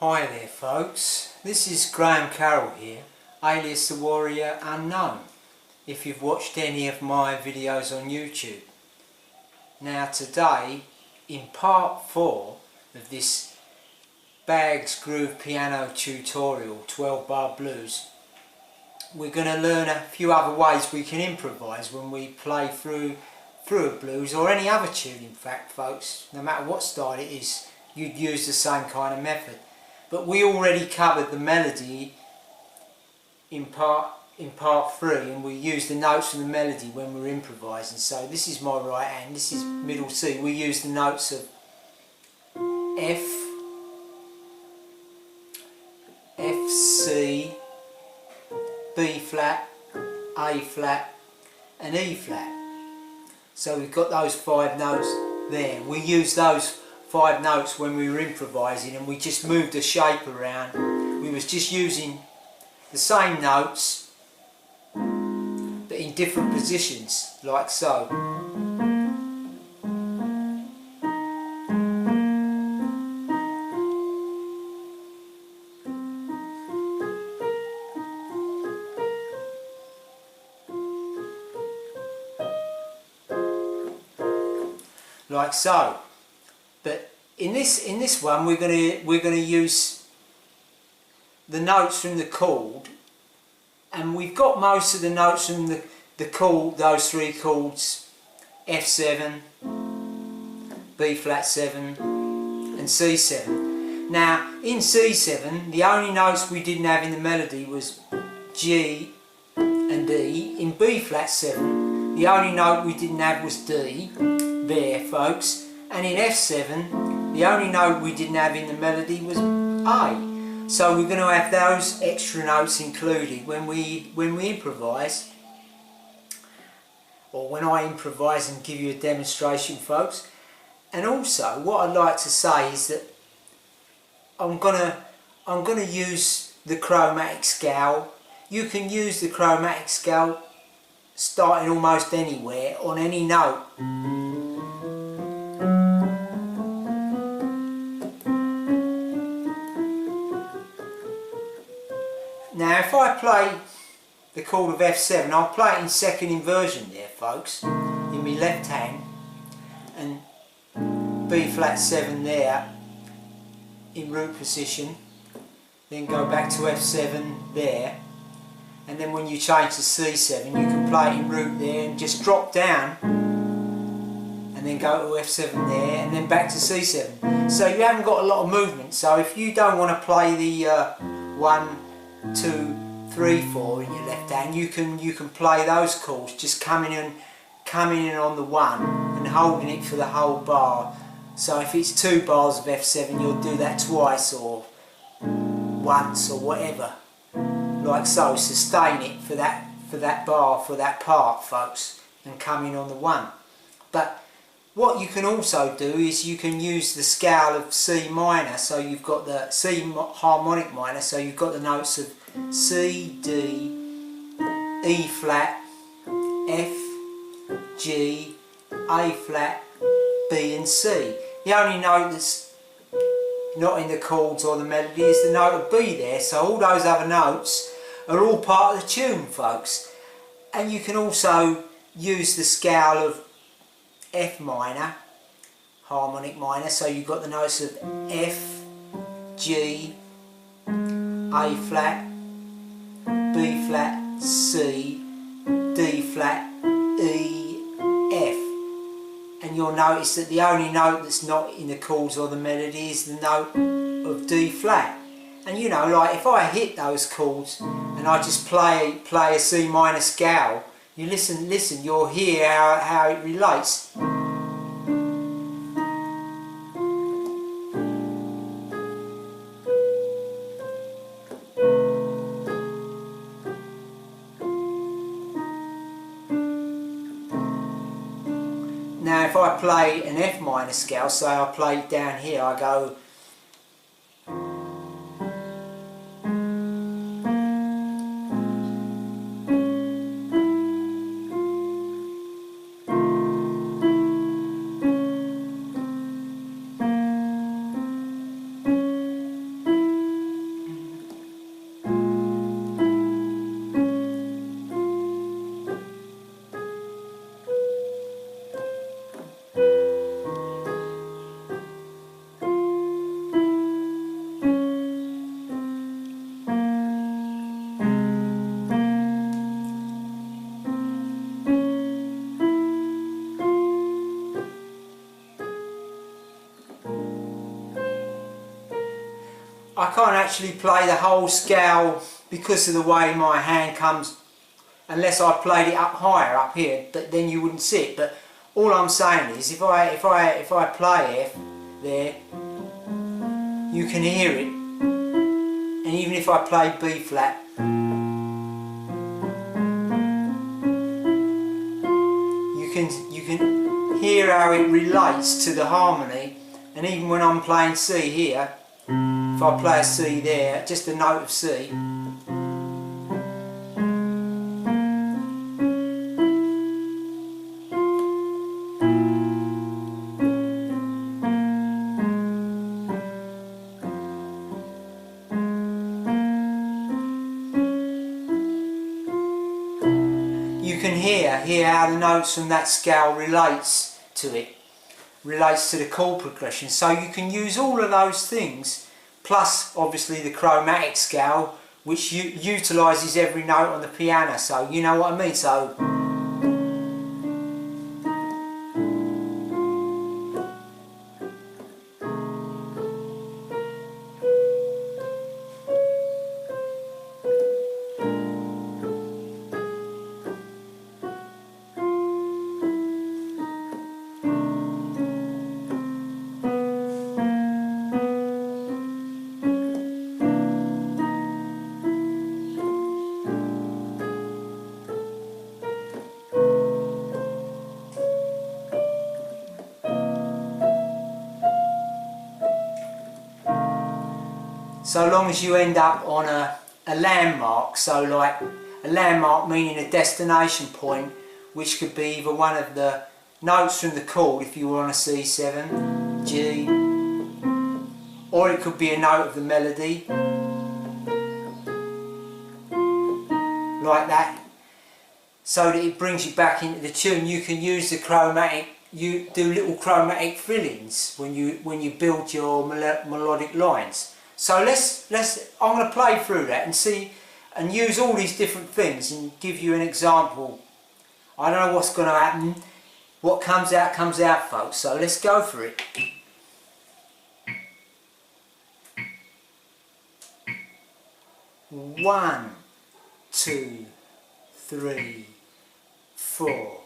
Hi there folks, this is Carroll here, alias the Warrior Unknown, if you've watched any of my videos on YouTube. Now today, in part 4 of this Bags Groove Piano tutorial, 12 bar blues, we're going to learn a few other ways we can improvise when we play through a blues or any other tune. In fact folks, no matter what style it is, you'd use the same kind of method. But we already covered the melody in part 3, and we use the notes from the melody when we're improvising. So this is my right hand, this is middle C. We use the notes of F, C, B flat, A flat and E flat. So we've got those 5 notes there. We use those 5 notes when we were improvising, and we just moved the shape around. We was just using the same notes but in different positions, like so. Like so. But in this one we're gonna use the notes from the chord, and we've got most of the notes from the chord, those 3 chords, F7, B flat 7 and C7. Now in C7 the only notes we didn't have in the melody was G and D. In B flat 7 the only note we didn't have was D, there folks. And in F7, the only note we didn't have in the melody was A. So we're going to have those extra notes included when we improvise, or when I improvise and give you a demonstration, folks. And also, what I'd like to say is that I'm gonna use the chromatic scale. You can use the chromatic scale starting almost anywhere on any note. Now if I play the chord of F7, I'll play it in second inversion there folks, in my left hand, and B flat 7 there in root position, then go back to F7 there, and then when you change to C7 you can play it in root there and just drop down and then go to F7 there and then back to C7. So you haven't got a lot of movement. So if you don't want to play the 1, 2, 3, 4 in your left hand, you can play those chords just coming in on the 1 and holding it for the whole bar. So if it's 2 bars of F7, you'll do that twice or once or whatever, like so. Sustain it for that bar, for that part, folks, and come in on the 1. But what you can also do is you can use the scale of C minor, so you've got the C harmonic minor, so you've got the notes of C, D, E flat, F, G, A flat, B and C. The only note that's not in the chords or the melody is the note of B there, so all those other notes are all part of the tune, folks. And you can also use the scale of F minor, harmonic minor, so you've got the notes of F, G, A flat, B flat, C, D flat, E, F. And you'll notice that the only note that's not in the chords or the melody is the note of D flat. And you know, like if I hit those chords and I just play a C minor scale, you listen, you'll hear how it relates. Now if I play an F minor scale, so I play down here, I go I can't actually play the whole scale because of the way my hand comes, unless I played it up higher up here, but then you wouldn't see it. But all I'm saying is if I play F there, you can hear it. And even if I play B flat, you can hear how it relates to the harmony. And even when I'm playing C here, if I play a C there, just a note of C, you can hear how the notes from that scale relates to it, relates to the chord progression. So you can use all of those things, plus obviously the chromatic scale, which utilises every note on the piano. So you know what I mean. So so long as you end up on a landmark, so like a landmark meaning a destination point, which could be either one of the notes from the chord if you were on a C7, G, or it could be a note of the melody, like that, so that it brings you back into the tune. You can use the chromatic, you do little chromatic fill-ins when you build your melodic lines. So I'm going to play through that and see, and use all these different things and give you an example. I don't know what's going to happen. What comes out, folks. So let's go for it. One, two, three, four.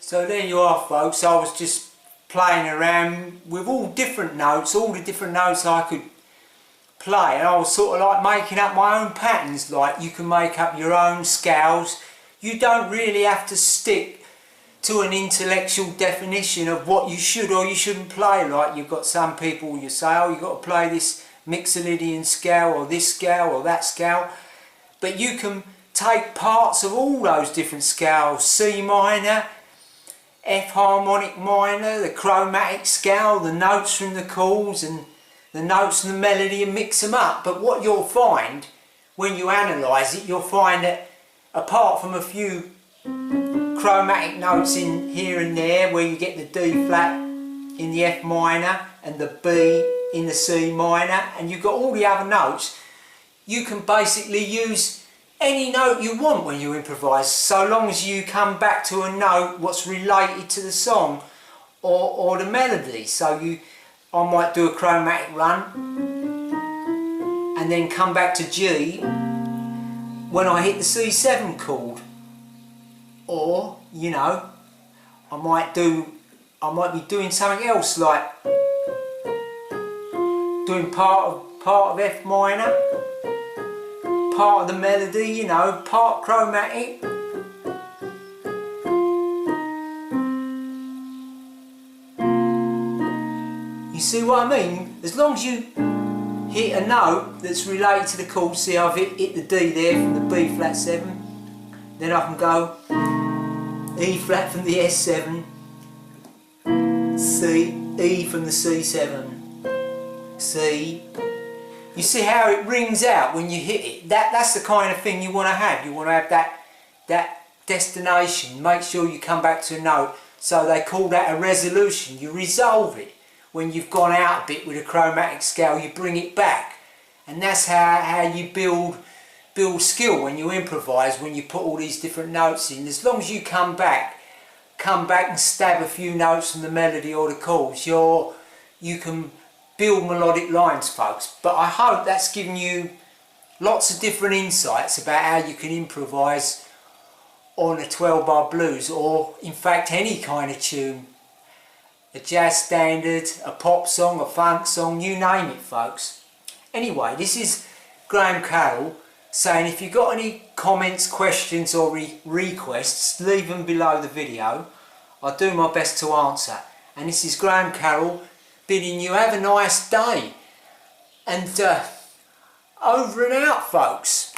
So there you are, folks. I was just playing around with all different notes, all the different notes I could play, and I was sort of like making up my own patterns. Like, you can make up your own scales. You don't really have to stick to an intellectual definition of what you should or you shouldn't play. Like, you've got some people, you say, oh, you've got to play this Mixolydian scale or this scale or that scale, but you can take parts of all those different scales: C minor, F harmonic minor, the chromatic scale, the notes from the chords and the notes and the melody, and mix them up. But what you'll find when you analyse it, you'll find that apart from a few chromatic notes in here and there, where you get the D flat in the F minor and the B in the C minor, and you've got all the other notes, you can basically use any note you want when you improvise, so long as you come back to a note what's related to the song or the melody. So I might do a chromatic run and then come back to G when I hit the C7 chord, or you know, I might be doing something else, like doing part of F minor, part of the melody, you know, part chromatic. You see what I mean? As long as you hit a note that's related to the chord. See, I've hit the D there from the B flat 7, then I can go E flat from the S7, C, E from the C7, C. You see how it rings out when you hit it? That's the kind of thing you want to have. You want to have that destination. Make sure you come back to a note. So they call that a resolution. You resolve it. When you've gone out a bit with a chromatic scale, you bring it back. And that's how you build skill when you improvise, when you put all these different notes in. As long as you come back and stab a few notes from the melody or the chords, you can build melodic lines, folks. But I hope that's given you lots of different insights about how you can improvise on a 12-bar blues, or in fact any kind of tune. A jazz standard, a pop song, a funk song, you name it, folks. Anyway, this is Graham Carroll saying, if you've got any comments, questions or requests, leave them below the video. I'll do my best to answer. And this is Graham Carroll bidding you have a nice day. And over and out, folks.